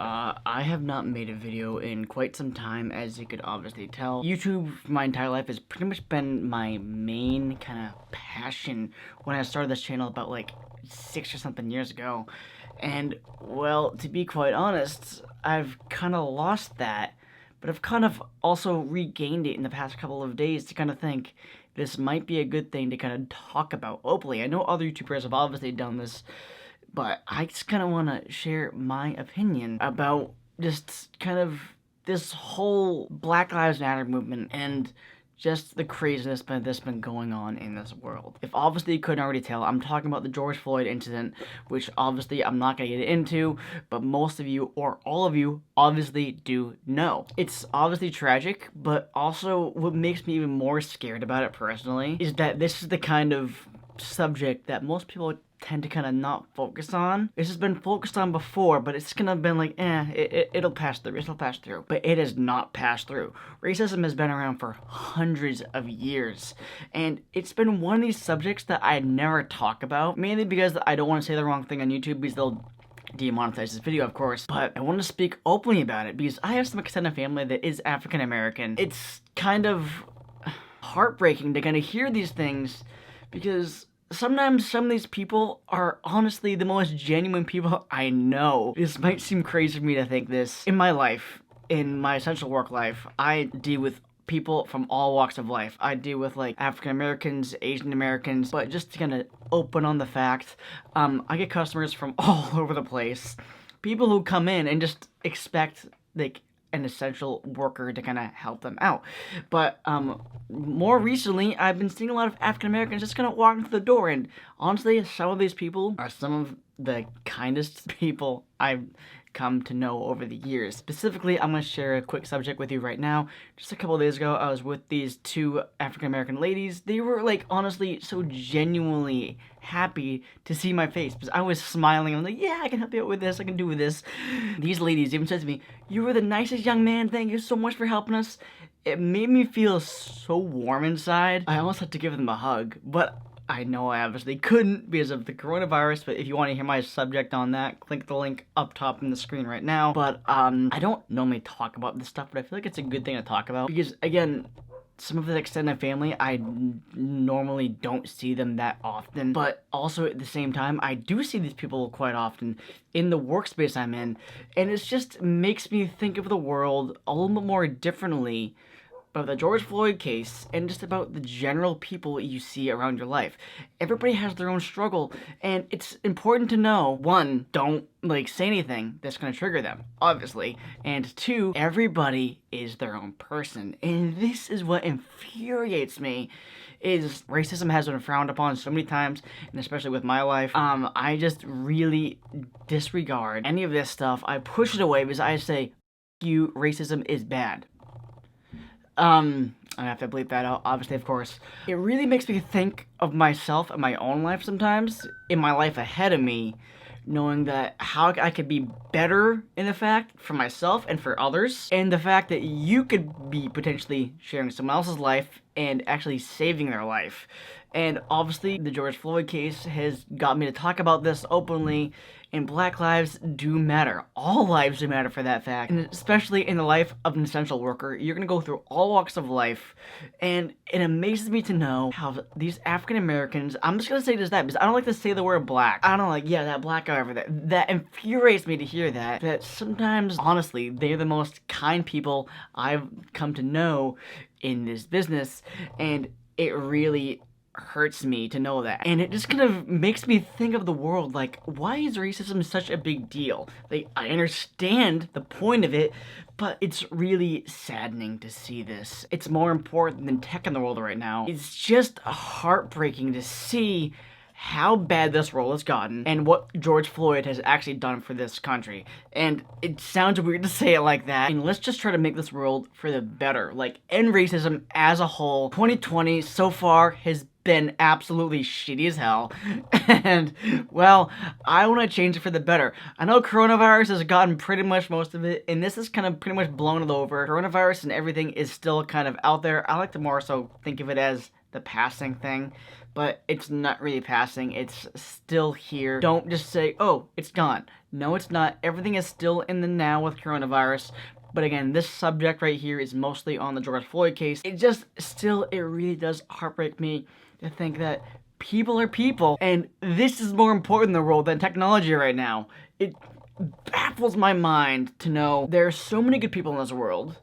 I have not made a video in quite some time, as you could obviously tell. YouTube, for my entire life, has pretty much been my main kind of passion when I started this channel about like 6 or something years ago. And, well, to be quite honest, I've kind of lost that, but I've kind of also regained it in the past couple of days to kind of think this might be a good thing to kind of talk about openly. I know other YouTubers have obviously done this, but I just kind of want to share my opinion about just kind of this whole Black Lives Matter movement and just the craziness that's been going on in this world. If obviously you couldn't already tell, I'm talking about the George Floyd incident, which obviously I'm not going to get into, but most of you, or all of you, obviously do know. It's obviously tragic, but also what makes me even more scared about it personally is that this is the kind of subject that most people tend to kind of not focus on. This has been focused on before, but it's kind of been like, it'll pass through. But it has not passed through. Racism has been around for hundreds of years, and it's been one of these subjects that I never talk about, mainly because I don't want to say the wrong thing on YouTube because they'll demonetize this video, of course, but I want to speak openly about it because I have some extended family that is African American. It's kind of heartbreaking to kind of hear these things because sometimes some of these people are honestly the most genuine people I know. This might seem crazy for me to think this. In my life, in my essential work life, I deal with people from all walks of life. I deal with like African Americans, Asian Americans, but just to kind of open on the fact, I get customers from all over the place. People who come in and just expect like an essential worker to kind of help them out. But more recently, I've been seeing a lot of African Americans just kind of walking through the door, and honestly, some of these people are some of the kindest people I've come to know over the years. Specifically, I'm going to share a quick subject with you right now. Just a couple of days ago, I was with these two African American ladies. They were like honestly so genuinely happy to see my face because I was smiling. I'm like, yeah, I can help you out with this. I can do with this. These ladies even said to me, "You were the nicest young man. Thank you so much for helping us." It made me feel so warm inside. I almost had to give them a hug, but I know I obviously couldn't because of the coronavirus, but if you want to hear my subject on that, click the link up top in the screen right now. But I don't normally talk about this stuff, but I feel like it's a good thing to talk about because, again, some of the extended family, I normally don't see them that often, but also at the same time, I do see these people quite often in the workspace I'm in, and it just makes me think of the world a little bit more differently about the George Floyd case and just about the general people you see around your life. Everybody has their own struggle, and it's important to know, one, don't say anything that's going to trigger them, obviously, and two, everybody is their own person. And this is what infuriates me, is racism has been frowned upon so many times, and especially with my life, I just really disregard any of this stuff. I push it away because I say, you, racism is bad. I have to bleep that out, obviously, of course. It really makes me think of myself and my own life sometimes, in my life ahead of me, knowing that how I could be better, in the fact, for myself and for others, and the fact that you could be potentially sharing someone else's life and actually saving their life. And obviously, the George Floyd case has got me to talk about this openly, and Black lives do matter. All lives do matter for that fact, and especially in the life of an essential worker. You're gonna go through all walks of life, and it amazes me to know how these African Americans, I'm just gonna say just that, because I don't like to say the word black. I don't like, yeah, that black guy over there. That infuriates me to hear that sometimes, honestly, they're the most kind people I've come to know in this business, and it really hurts me to know that. And it just kind of makes me think of the world like, why is racism such a big deal? Like, I understand the point of it, but it's really saddening to see this. It's more important than tech in the world right now. It's just heartbreaking to see how bad this world has gotten and what George Floyd has actually done for this country. And it sounds weird to say it like that. And let's just try to make this world for the better. Like, end racism as a whole. 2020 so far has been absolutely shitty as hell. And, well, I want to change it for the better. I know coronavirus has gotten pretty much most of it, and this is kind of pretty much blown it over. Coronavirus and everything is still kind of out there. I like to more so think of it as the passing thing, but it's not really passing. It's still here. Don't just say, oh, it's gone. No, it's not. Everything is still in the now with coronavirus. But again, this subject right here is mostly on the George Floyd case. It really does heartbreak me to think that people are people, and this is more important in the world than technology right now. It baffles my mind to know there are so many good people in this world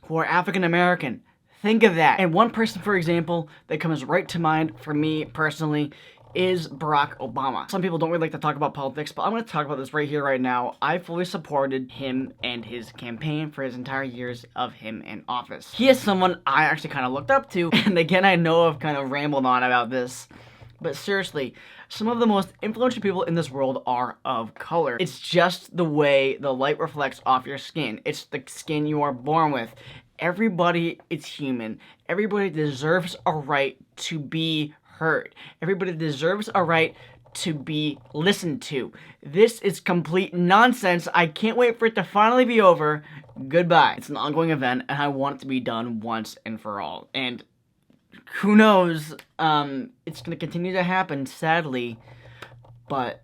who are African American. Think of that. And one person, for example, that comes right to mind for me personally is Barack Obama. Some people don't really like to talk about politics, but I'm going to talk about this right here, right now. I fully supported him and his campaign for his entire years of him in office. He is someone I actually kind of looked up to, and again, I know I've kind of rambled on about this, but seriously, some of the most influential people in this world are of color. It's just the way the light reflects off your skin. It's the skin you are born with. Everybody is human. Everybody deserves a right to be heard. Everybody deserves a right to be listened to. This is complete nonsense. I can't wait for it to finally be over. Goodbye. It's an ongoing event, and I want it to be done once and for all. And who knows, it's going to continue to happen, sadly, but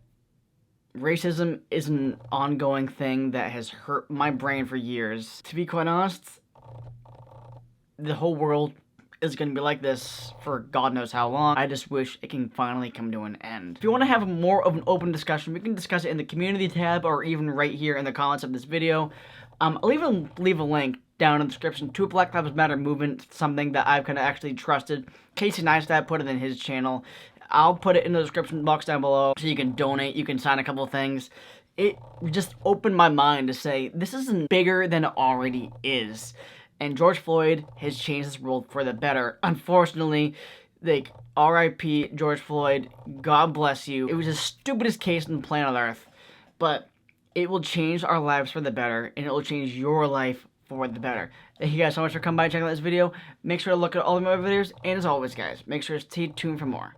racism is an ongoing thing that has hurt my brain for years. To be quite honest, the whole world is going to be like this for God knows how long. I just wish it can finally come to an end. If you want to have more of an open discussion, we can discuss it in the community tab or even right here in the comments of this video. I'll even leave a link down in the description to a Black Lives Matter movement, something that I've kind of actually trusted. Casey Neistat put it in his channel. I'll put it in the description box down below so you can donate, you can sign a couple of things. It just opened my mind to say, this isn't bigger than it already is. And George Floyd has changed this world for the better. Unfortunately, like, R.I.P. George Floyd, God bless you. It was the stupidest case on the planet Earth, but it will change our lives for the better, and it will change your life for the better. Thank you guys so much for coming by and checking out this video. Make sure to look at all of my other videos, and as always, guys, make sure to stay tuned for more.